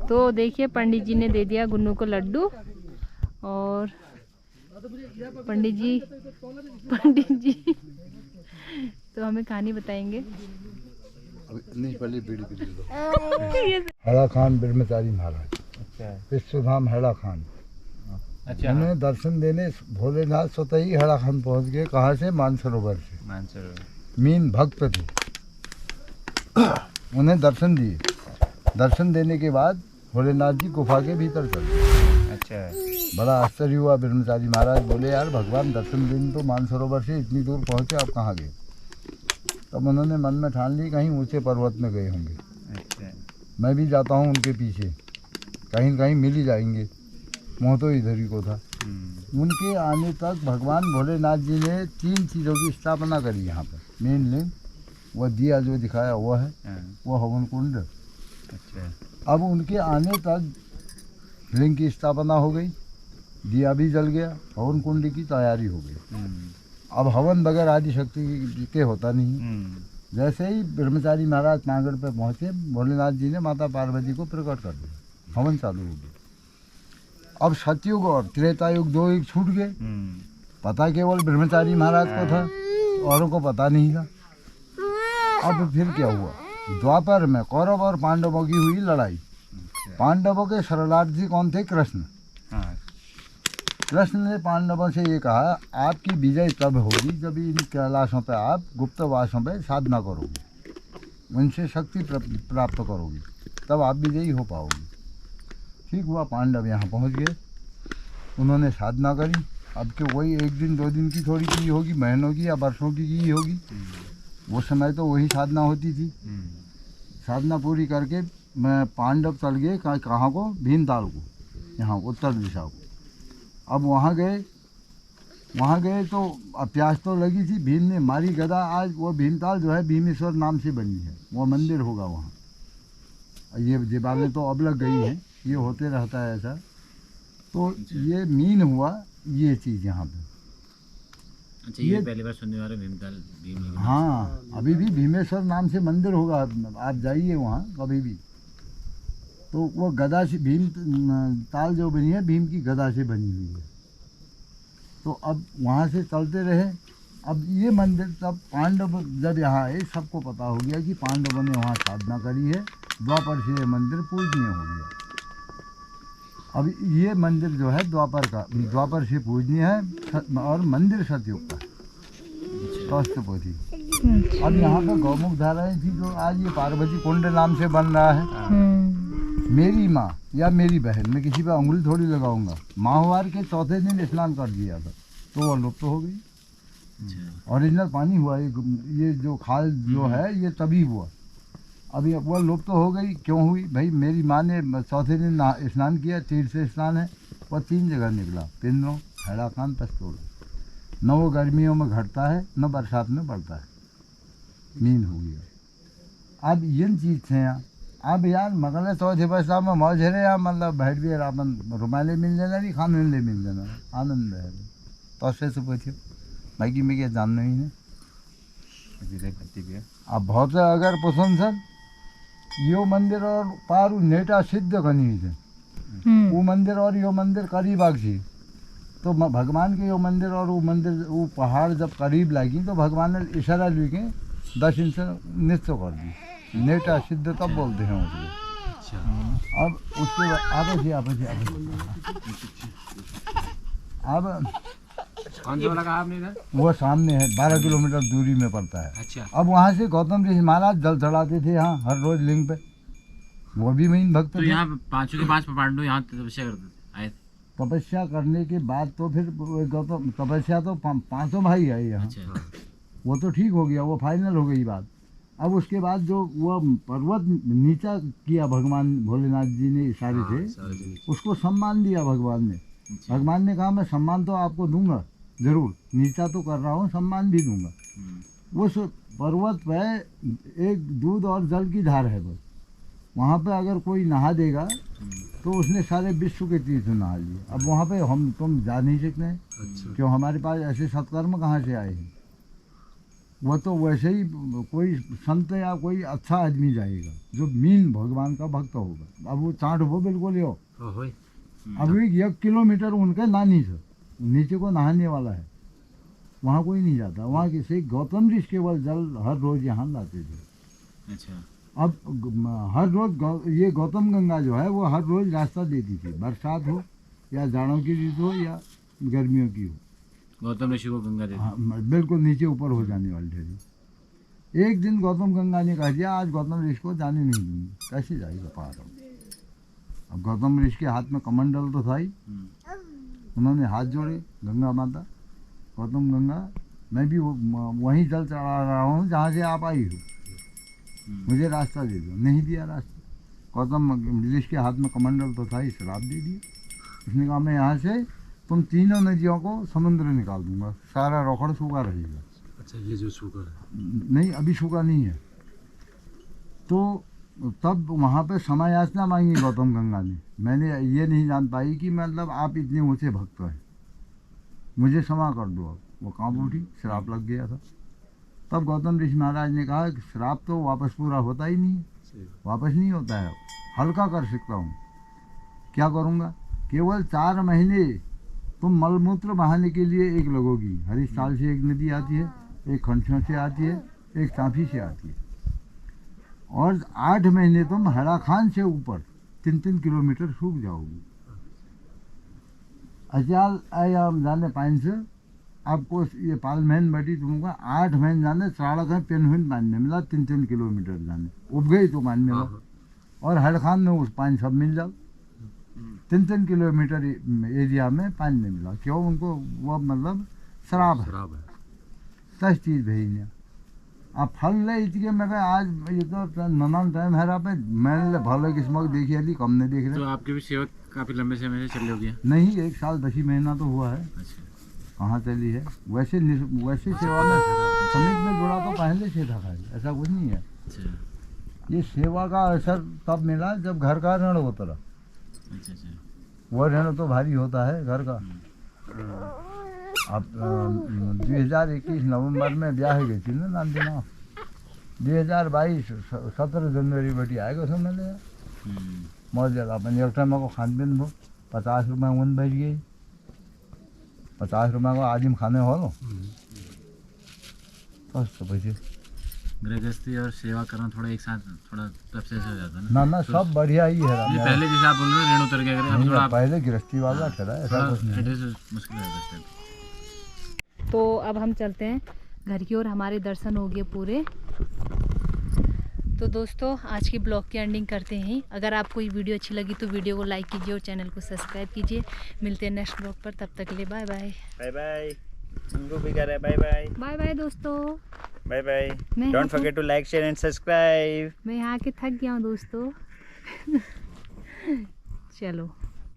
तो देखिए पंडित जी ने दे दिया गुन्नू को लड्डू और पंडित जी तो हमें कहानी बताएंगे। नहीं पहले बीड़ी पी लो। हैड़ा खान ब्रह्मचारी महाराज, अच्छा, विश्वधाम हैड़ा खान, अच्छा, उन्हें दर्शन देने भोलेनाथ स्वतः ही हैड़ा खान पहुंच गए। कहाँ से? मानसरोवर से। मानसरोवर मीन भक्त थे, उन्हें दर्शन दिए। दर्शन देने के बाद भोलेनाथ जी गुफा के भीतर चले। अच्छा, बड़ा आश्चर्य हुआ। ब्रह्मचारी महाराज बोले, यार भगवान दर्शन देने तो मानसरोवर से इतनी दूर पहुँचे, आप कहाँ गए? तब उन्होंने मन में ठान ली कहीं ऊंचे पर्वत में गए होंगे। अच्छा, मैं भी जाता हूँ उनके पीछे, कहीं कहीं मिल ही जाएंगे। मुँह तो इधर ही को था। उनके आने तक भगवान भोलेनाथ जी ने 3 चीज़ों की स्थापना करी यहाँ पर। मेन लिंग वह दिया जो दिखाया वो है, वो हवन कुंड। अच्छा, अब उनके आने तक लिंग की स्थापना हो गई, दिया भी जल गया, हवन कुंड की तैयारी हो गई। अब हवन बगैर आदि शक्ति के होता नहीं। जैसे ही ब्रह्मचारी महाराज नागढ़ पे पहुँचे, भोलेनाथ जी ने माता पार्वती को प्रकट कर दिया, हवन चालू हो गया। अब सतयुग और त्रेता युग 2 युग छूट गए। पता केवल ब्रह्मचारी महाराज को था, औरों को पता नहीं था। अब फिर क्या हुआ? द्वापर में कौरव और पांडवों की हुई लड़ाई। पांडवों के शरणार्थी कौन थे? कृष्ण। कृष्ण ने पांडवों से ये कहा, आपकी विजय तब होगी जब इन कैलाशों पे आप गुप्तवासों पे साधना करोगे, उनसे शक्ति प्राप्त करोगे, तब आप विजयी हो पाओगे। ठीक हुआ, पांडव यहाँ पहुँच गए, उन्होंने साधना करी। अब के वही 1 दिन 2 दिन की थोड़ी की होगी, महीनों की या वर्षों की होगी। वो समय तो वही साधना होती थी। साधना पूरी करके मैं पांडव चल गए कहाँ को? भीमताल को, यहाँ उत्तर दिशा को। अब वहाँ गए तो अब प्यास तो लगी थी। भीम ने मारी गदा। आज वो भीमताल जो है भीमेश्वर नाम से बनी है, वो मंदिर होगा वहाँ। ये दीवारें तो अब लग गई हैं, ये होते रहता है ऐसा। तो ये मीन हुआ ये चीज़ यहाँ पे। अच्छा, ये पहली बार सुनने वाले भीम। हाँ, अभी भी भीमेश्वर नाम से मंदिर होगा, आप जाइए वहाँ कभी भी। तो वो गदा से भीम ताल जो बनी है, भीम की गदा से बनी हुई है। तो अब वहाँ से चलते रहे। अब ये मंदिर तब पांडव जब यहाँ आए, सबको पता हो गया कि पांडवों ने वहाँ साधना करी है, द्वापर से ये मंदिर पूजनीय हो गया। अब ये मंदिर जो है द्वापर से पूजनीय है, और मंदिर सतयुग का कौस्तुभोधी। अब यहाँ पे गौमुख धाराएं थी, जो आज ये पार्वती कुंड नाम से बन रहा है। मेरी माँ या मेरी बहन, मैं किसी पे उंगली थोड़ी लगाऊंगा, माहवार के चौथे दिन स्नान कर दिया था, तो वो लुप्त हो गई। ओरिजिनल पानी हुआ ये जो खाल जो है, ये तभी हुआ। अभी वो लुप्त तो हो गई। क्यों हुई भाई? मेरी माँ ने चौथे दिन स्नान किया, तीर्थ से स्नान है, वह 3 जगह निकला, पिंडों, हैड़ा खान, तस्तोला। न वो गर्मियों में घटता है, न बरसात में बढ़ता है, मीन हो गया। अब ये चीज़ थे यहाँ। अब यार मगल चौथे बरसा में मौज है यार, मतलब बैठ भी अपन रुमाले मिल जाना, नहीं खाने ले मिल जाना, आनंद है। तो से पूछो बाकी में क्या जानना ही है। अब बहुत अगर पसंद सर यो मंदिर और पारू नेटा सिद्ध कनी थे, वो मंदिर और यो मंदिर करीब आ गई। तो भगवान के यो मंदिर और वो मंदिर, वो पहाड़ जब करीब लगी तो भगवान ने इशारा लेके 10 इंच निश्चय कर दी। नेटा सिद्ध तब बोलते हैं उसको। अब उसके अब कौन सा वाला कहा आपने इधर? वो सामने है, 12 किलोमीटर दूरी में पड़ता है। अच्छा। अब वहाँ से गौतम ऋषि महाराज जल चढ़ाते थे यहाँ हर रोज लिंग पे, वो भी मीन भक्त तो यहाँ 5 के 5 पांडव यहाँ तपस्या करते थे। तपस्या करने के बाद तो फिर गौतम तपस्या तो 5 भाई आए यहाँ। अच्छा। वो तो ठीक हो गया, वो फाइनल हो गई बात। अब उसके बाद जो वो पर्वत नीचा किया भगवान भोलेनाथ जी ने इशारे से, उसको सम्मान दिया भगवान ने। भगवान ने कहा मैं सम्मान तो आपको दूंगा जरूर, नीचा तो कर रहा हूँ, सम्मान भी दूंगा। उस पर्वत पे एक दूध और जल की धार है, बस वहाँ पे अगर कोई नहा देगा तो उसने सारे विश्व के तीर्थ नहा लिए। अब वहाँ पे तुम जा नहीं सकते हैं। अच्छा। क्यों? हमारे पास ऐसे सत्कर्म कहाँ से आए हैं? वो तो वैसे ही कोई संत या कोई अच्छा आदमी जाएगा जो मीन भगवान का भक्त होगा। अब वो चाट हो बिल्कुल हो अभी 1 किलोमीटर उनके नानी से नीचे को नहाने वाला है, वहाँ कोई नहीं जाता। वहाँ किसी गौतम ऋषि केवल जल हर रोज यहाँ लाते थे। अच्छा। अब हर रोज ये गौतम गंगा जो है वो हर रोज रास्ता देती थी, बरसात हो या जाड़ों की ऋतु हो या गर्मियों की हो। गौतम ऋषि को गंगा देती। हाँ, बिल्कुल नीचे ऊपर हो जाने वाली ठहरी। एक दिन गौतम गंगा ने कह दिया आज गौतम ऋषि को जाने नहीं दूंगी, कैसे जाएगा पार। अब गौतम ऋषि के हाथ में कमंडल तो था ही, उन्होंने हाथ जोड़े, गंगा माता गौतम गंगा मैं भी वहीं जल चढ़ा रहा हूँ जहाँ से आप आई हो, मुझे रास्ता दे दो। नहीं दिया रास्ता। गौतम ऋषि के हाथ में कमंडल तो था ही, श्राप दे दिया। उसने कहा मैं यहाँ से तुम तीनों नदियों को समुद्र निकाल दूंगा, सारा रोखड़ सूखा रहेगा। अच्छा, ये जो सूखा है नहीं अभी सूखा नहीं है। तो तब वहाँ पे समय याचना मांगी गौतम गंगा ने। मैंने ये नहीं जान पाई कि मतलब आप इतने ऊँचे भक्त हैं, मुझे क्षमा कर दो। अब वो कांप उठी, श्राप लग गया था। तब गौतम ऋषि महाराज ने कहा कि श्राप तो वापस पूरा होता ही नहीं है, वापस नहीं होता है, हल्का कर सकता हूँ। क्या करूँगा? केवल 4 महीने तुम मलमूत्र बहाने के लिए एक लगोगी। हरिस्थाल से एक नदी आती है, एक खंडसों से आती है, एक चांफी से आती है। और 8 महीने तुम हराखान से ऊपर 3-3 किलोमीटर सूख जाओगी। अचाल आया जाने 5 से आपको ये पालमहन बैठी तुमको 8 महीने जाने, चाड़क है पेनहुन मानने मिला 3-3 किलोमीटर जाने, उब गई तो मानने मिला। और हरखान में उस 5 सब मिल जाओ, 3-3 किलोमीटर एरिया में पानी नहीं मिला। क्यों? उनको वो मतलब शराब है, सच चीज़ भेज ने। अब फल ले इसके मैं आज ये तो ननान टाइम है रहा पे मैंने भले किस्मत देखी अली कम नहीं देख तो रहे। आपकी भी सेवा काफी लंबे समय से चल रही होगी। नहीं 1 साल 10 महीना तो हुआ है। अच्छा। कहाँ चली है? वैसे वैसे सेवा में समिति में जुड़ा तो पहले से था खाली, ऐसा कुछ नहीं है। अच्छा ये सेवा का असर तब मिला जब घर का ऋण उतरा। अच्छा। अच्छा। वो ऋण तो भारी होता है घर का। अब 2021 नवंबर में ब्याह गई थी ना नाम देना। 2022 17 जनवरी बेटी आएगा समझ ले मौज जगह अपन एक टाइम को खान पीन वो 50 रुपये ऊन बच गई। 50 रुपये को आदिम खाने हो लो तो पैसे। गृहस्थी और सेवा करना थोड़ा एक साथ थोड़ा तब से हो जाता है ना। ना सब बढ़िया ही है। ये पहले जैसे आप बोल रहे हो ऋण उतर गया अगर अब नहीं, थोड़ा पहले गृहस्थी वाला ठहरा ऐसा कुछ नहीं है। एडजस्ट मुश्किल हो जाता है। तो अब हम चलते हैं घर की ओर, हमारे दर्शन हो गए पूरे। तो दोस्तों आज की ब्लॉग की एंडिंग करते हैं। अगर आपको ये वीडियो अच्छी लगी तो वीडियो को लाइक कीजिए और चैनल को सब्सक्राइब कीजिए। मिलते हैं नेक्स्ट ब्लॉग पर, तब तक के लिए बाय बाय। Bye bye. हमको भी कर है बाय बाय। बाय बाय दोस्तों। Bye bye. मैं don't forget to like share and subscribe. मैं यहाँ के थक गया हूँ दोस्तों। चलो।